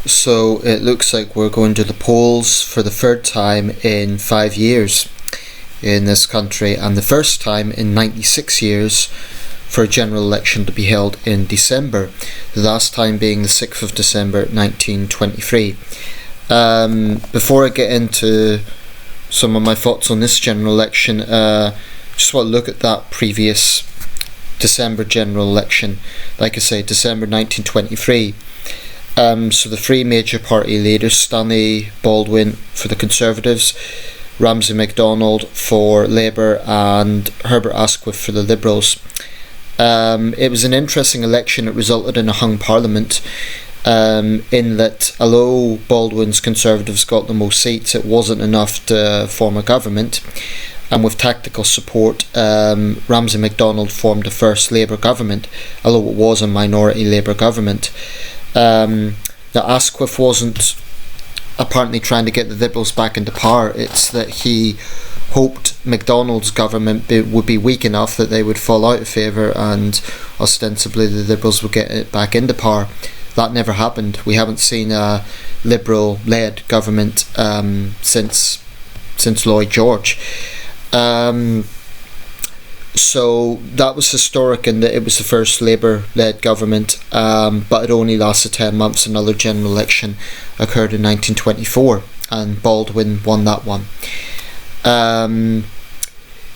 So it looks like we're going to the polls for the third time in 5 years in this country, and the first time in 96 years for a general election to be held in December, the last time being the 6th of December 1923. Before I get into some of my thoughts on this general election, just want to look at that previous December general election. Like I say, December 1923. So the three major party leaders, Stanley Baldwin for the Conservatives, Ramsay MacDonald for Labour, and Herbert Asquith for the Liberals. It was an interesting election. It resulted in a hung parliament, in that although Baldwin's Conservatives got the most seats, it wasn't enough to form a government, and with tactical support, Ramsay MacDonald formed the first Labour government, although it was a minority Labour government. Now Asquith wasn't apparently trying to get the Liberals back into power. It's that he hoped MacDonald's government would be weak enough that they would fall out of favour and ostensibly the Liberals would get it back into power. That never happened. We haven't seen a Liberal-led government since Lloyd George. So that was historic in that it was the first Labour-led government, but it only lasted 10 months. Another general election occurred in 1924 and Baldwin won that one.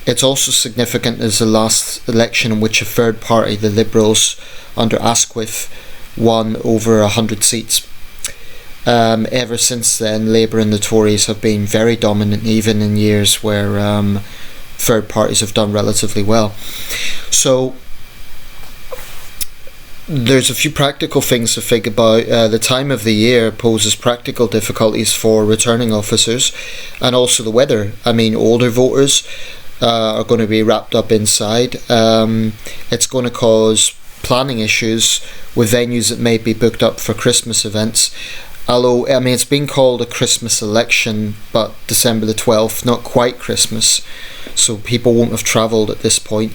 It's also significant as the last election in which a third party, the Liberals, under Asquith, won over 100 seats. Ever since then, Labour and the Tories have been very dominant, even in years where third parties have done relatively well. So there's a few practical things to think about. The time of the year poses practical difficulties for returning officers, and also the weather. I mean, older voters are going to be wrapped up inside. It's going to cause planning issues with venues that may be booked up for Christmas events. Although, I mean, it's been called a Christmas election, but December the 12th, not quite Christmas, so people won't have travelled at this point,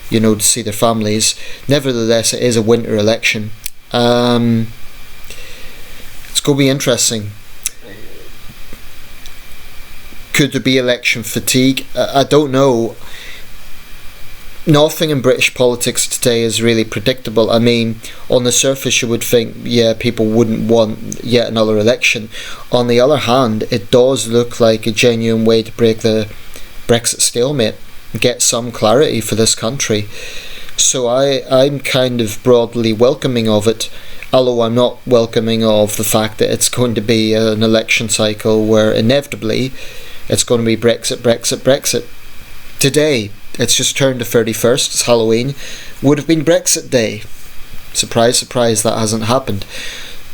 to see their families. Nevertheless, it is a winter election. It's going to be interesting. Could there be election fatigue? I don't know. Nothing in British politics today is really predictable. I mean, on the surface you would think, people wouldn't want yet another election. On the other hand, it does look like a genuine way to break the Brexit stalemate and get some clarity for this country. So I'm kind of broadly welcoming of it, although I'm not welcoming of the fact that it's going to be an election cycle where inevitably it's going to be Brexit. Today, it's just turned the 31st, it's Halloween, would have been Brexit Day. Surprise, surprise, that hasn't happened.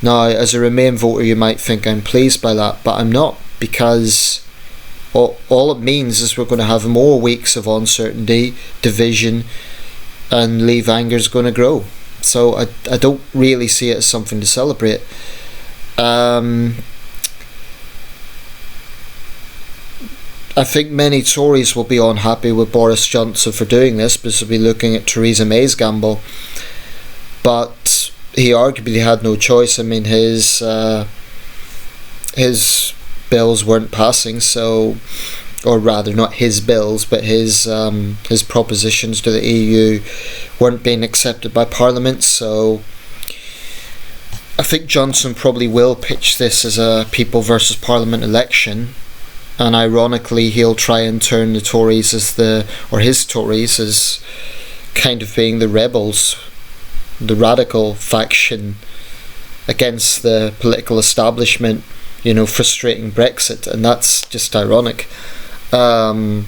Now, as a Remain voter, you might think I'm pleased by that, but I'm not, because all it means is we're going to have more weeks of uncertainty, division, and Leave anger is going to grow. So I don't really see it as something to celebrate. I think many Tories will be unhappy with Boris Johnson for doing this, because they'll be looking at Theresa May's gamble. But he arguably had no choice. I mean, his bills weren't passing, so, or rather, not his bills, but his propositions to the EU weren't being accepted by Parliament. So I think Johnson probably will pitch this as a people versus Parliament election. And ironically, he'll try and turn the Tories his Tories as kind of being the rebels, the radical faction against the political establishment, frustrating Brexit, and that's just ironic. But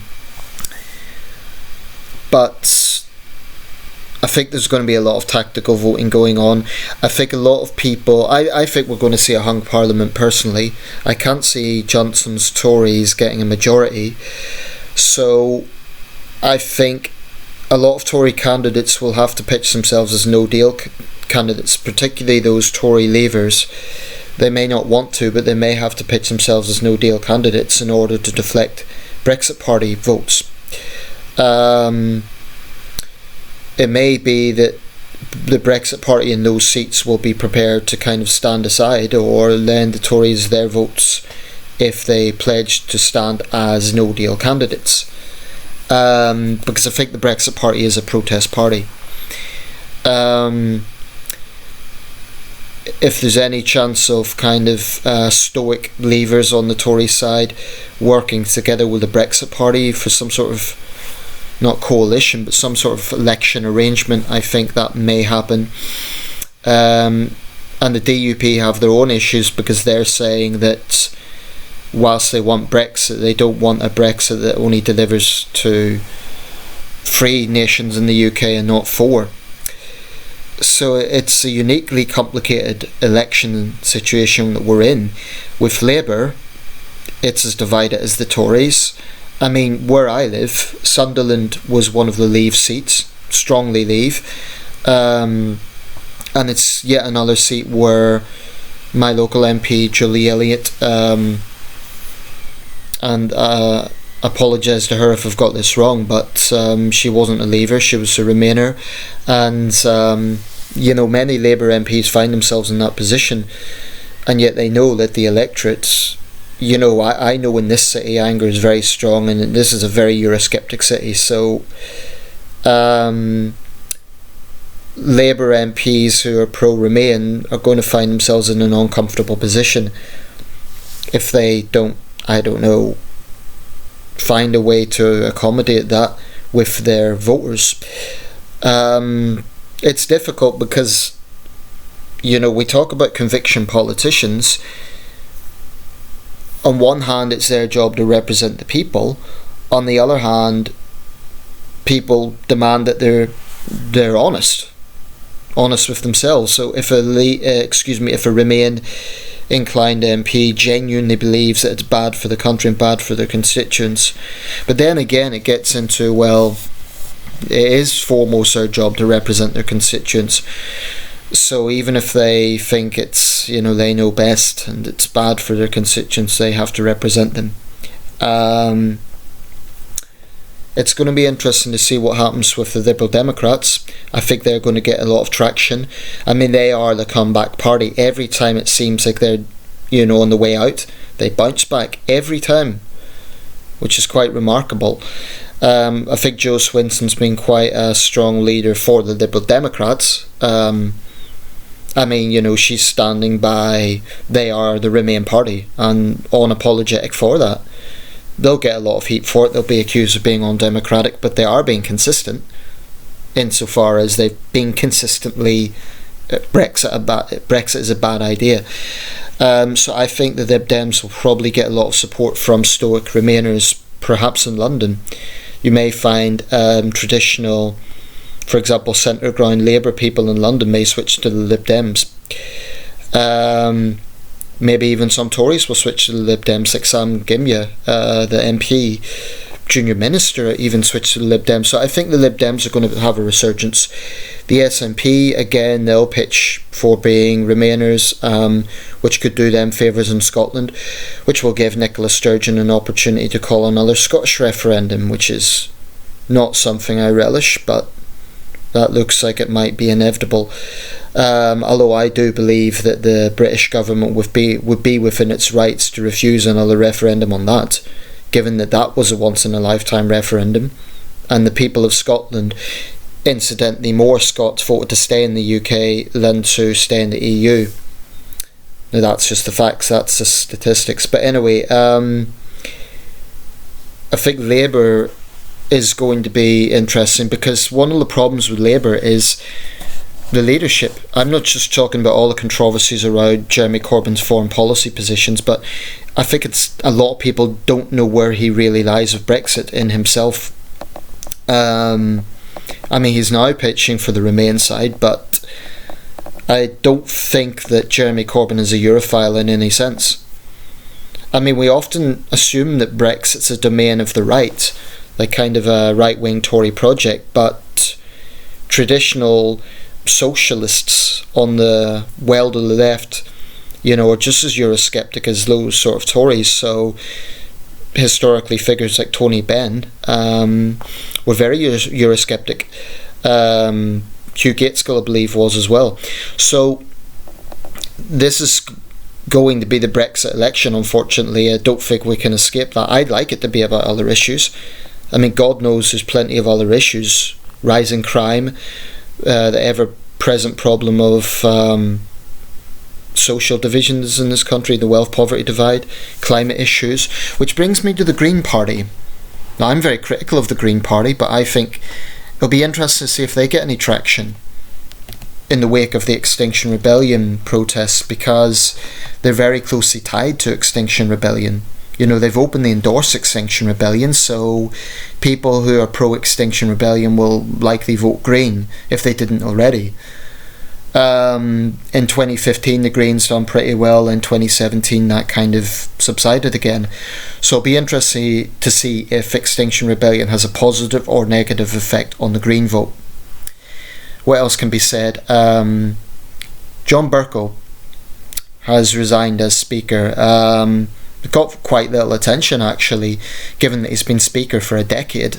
I think there's going to be a lot of tactical voting going on. I think a lot of people, I think we're going to see a hung parliament personally. I can't see Johnson's Tories getting a majority. So I think a lot of Tory candidates will have to pitch themselves as no-deal candidates, particularly those Tory leavers. They may not want to, but they may have to pitch themselves as no-deal candidates in order to deflect Brexit Party votes. It may be that the Brexit party in those seats will be prepared to kind of stand aside or lend the Tories their votes if they pledge to stand as no deal candidates. Because I think the Brexit party is a protest party. If there's any chance of kind of stoic leavers on the Tory side working together with the Brexit party for some sort of, not coalition, but some sort of election arrangement, I think that may happen. And the DUP have their own issues because they're saying that whilst they want Brexit, they don't want a Brexit that only delivers to 3 nations in the UK and not 4. So it's a uniquely complicated election situation that we're in. With Labour, it's as divided as the Tories. I mean, where I live, Sunderland was one of the Leave seats, strongly Leave, and it's yet another seat where my local MP, Julie Elliott, and apologise to her if I've got this wrong, but she wasn't a Leaver, she was a Remainer, and many Labour MPs find themselves in that position, and yet they know that the electorate, I know in this city anger is very strong, and this is a very Eurosceptic city, so Labour MPs who are pro-Remain are going to find themselves in an uncomfortable position if they don't, find a way to accommodate that with their voters. It's difficult because, we talk about conviction politicians. On one hand, it's their job to represent the people. On the other hand, people demand that they're honest with themselves. So if a Remain inclined MP genuinely believes that it's bad for the country and bad for their constituents, but then again it gets into, well, it is foremost their job to represent their constituents. So even if they think it's, they know best and it's bad for their constituents, they have to represent them. It's going to be interesting to see what happens with the Liberal Democrats. I think they're going to get a lot of traction. I mean, they are the comeback party. Every time it seems like they're, on the way out, they bounce back every time, which is quite remarkable. I think Jo Swinson's been quite a strong leader for the Liberal Democrats. She's standing by, they are the Remain party, and unapologetic for that. They'll get a lot of heat for it. They'll be accused of being undemocratic, but they are being consistent insofar as they've been consistently Brexit is a bad idea. So I think the Lib Dems will probably get a lot of support from stoic Remainers, perhaps in London. You may find traditional, for example, centre ground Labour people in London may switch to the Lib Dems. Maybe even some Tories will switch to the Lib Dems, like Sam Gimya, the MP, junior minister, even switched to the Lib Dems. So I think the Lib Dems are going to have a resurgence. The SNP, again, they'll pitch for being Remainers, which could do them favours in Scotland, which will give Nicola Sturgeon an opportunity to call another Scottish referendum, which is not something I relish, but that looks like it might be inevitable. Although I do believe that the British government would be within its rights to refuse another referendum on that, given that that was a once-in-a-lifetime referendum, and the people of Scotland, incidentally, more Scots voted to stay in the UK than to stay in the EU. Now that's just the facts, that's the statistics. But anyway, I think Labour is going to be interesting, because one of the problems with Labour is the leadership. I'm not just talking about all the controversies around Jeremy Corbyn's foreign policy positions, but I think it's a lot of people don't know where he really lies with Brexit in himself. He's now pitching for the Remain side, but I don't think that Jeremy Corbyn is a Europhile in any sense. We often assume that Brexit's a domain of the right, like kind of a right-wing Tory project, but traditional socialists on the well to the left, are just as Eurosceptic as those sort of Tories. So historically, figures like Tony Benn were very Eurosceptic. Hugh Gaitskell, I believe, was as well. So this is going to be the Brexit election, unfortunately. I don't think we can escape that. I'd like it to be about other issues. I mean, God knows there's plenty of other issues. Rising crime, the ever-present problem of social divisions in this country, the wealth-poverty divide, climate issues, which brings me to the Green Party. Now, I'm very critical of the Green Party, but I think it'll be interesting to see if they get any traction in the wake of the Extinction Rebellion protests, because they're very closely tied to Extinction Rebellion. You know, they've openly endorsed Extinction Rebellion, so people who are pro-Extinction Rebellion will likely vote Green, if they didn't already. In 2015 the Greens done pretty well. In 2017 that kind of subsided again. So it'll be interesting to see if Extinction Rebellion has a positive or negative effect on the Green vote. What else can be said? John Bercow has resigned as Speaker. Got quite little attention, actually, given that he's been Speaker for a decade.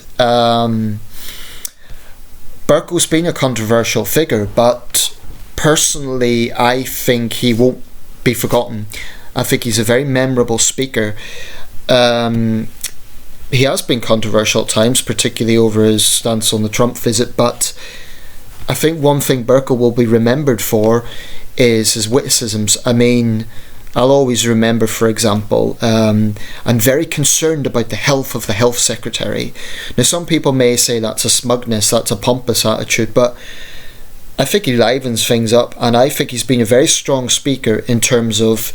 Bercow's been a controversial figure, but personally I think he won't be forgotten. I think he's a very memorable Speaker. He has been controversial at times, particularly over his stance on the Trump visit, but I think one thing Bercow will be remembered for is his witticisms. I mean, I'll always remember, for example, I'm very concerned about the health of the Health Secretary. Now, some people may say that's a smugness, that's a pompous attitude, but I think he livens things up, and I think he's been a very strong speaker in terms of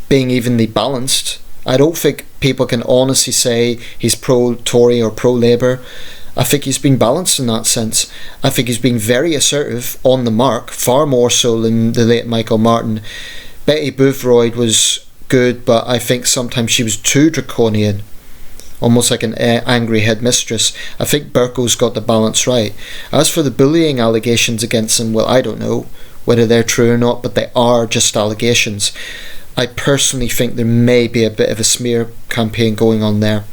being evenly balanced. I don't think people can honestly say he's pro-Tory or pro-Labour. I think he's been balanced in that sense. I think he's been very assertive, on the mark, far more so than the late Michael Martin. Betty Boothroyd was good, but I think sometimes she was too draconian, almost like an angry headmistress. I think Bercow's got the balance right. As for the bullying allegations against him, well, I don't know whether they're true or not, but they are just allegations. I personally think there may be a bit of a smear campaign going on there.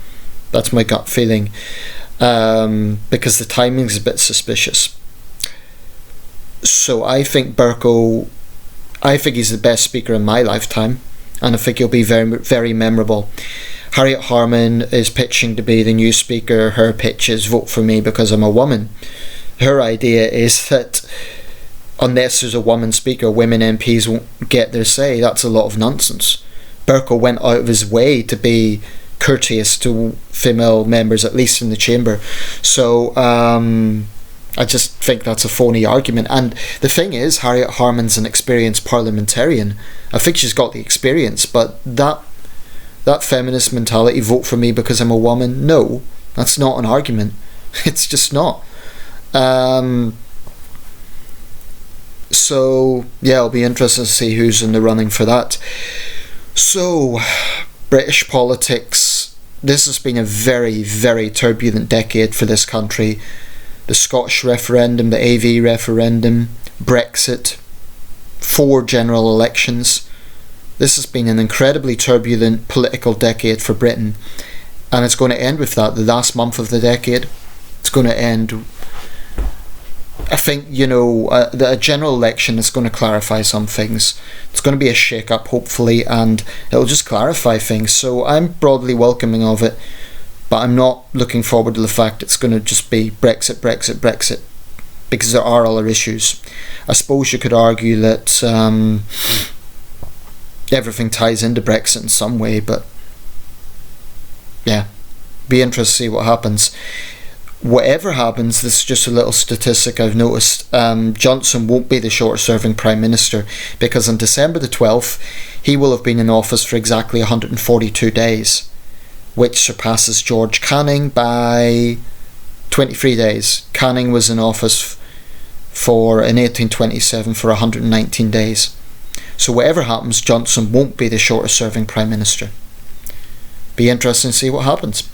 That's my gut feeling, because the timing's a bit suspicious. So I think he's the best speaker in my lifetime, and I think he'll be very, very memorable. Harriet Harman is pitching to be the new speaker. Her pitch is vote for me because I'm a woman. Her idea is that unless there's a woman speaker, women MPs won't get their say. That's a lot of nonsense. Bercow went out of his way to be courteous to female members, at least in the chamber. So I just think that's a phony argument. And the thing is, Harriet Harman's an experienced parliamentarian. I think she's got the experience, but that feminist mentality, vote for me because I'm a woman, no, that's not an argument. It's just not. So yeah, it'll be interesting to see who's in the running for that. So, British politics, this has been a very, very turbulent decade for this country. The Scottish referendum, the AV referendum, Brexit, 4 general elections. This has been an incredibly turbulent political decade for Britain, and it's going to end with that. The last month of the decade, it's going to end. I think, a general election is going to clarify some things. It's going to be a shake-up, hopefully, and it'll just clarify things. So I'm broadly welcoming of it, but I'm not looking forward to the fact it's going to just be Brexit, Brexit, Brexit, because there are other issues. I suppose you could argue that everything ties into Brexit in some way, but yeah, be interested to see what happens. Whatever happens, this is just a little statistic I've noticed. Johnson won't be the shortest serving Prime Minister, because on December the 12th he will have been in office for exactly 142 days, which surpasses George Canning by 23 days. Canning was in office in 1827 for 119 days. So whatever happens, Johnson won't be the shortest serving Prime Minister. Be interesting to see what happens.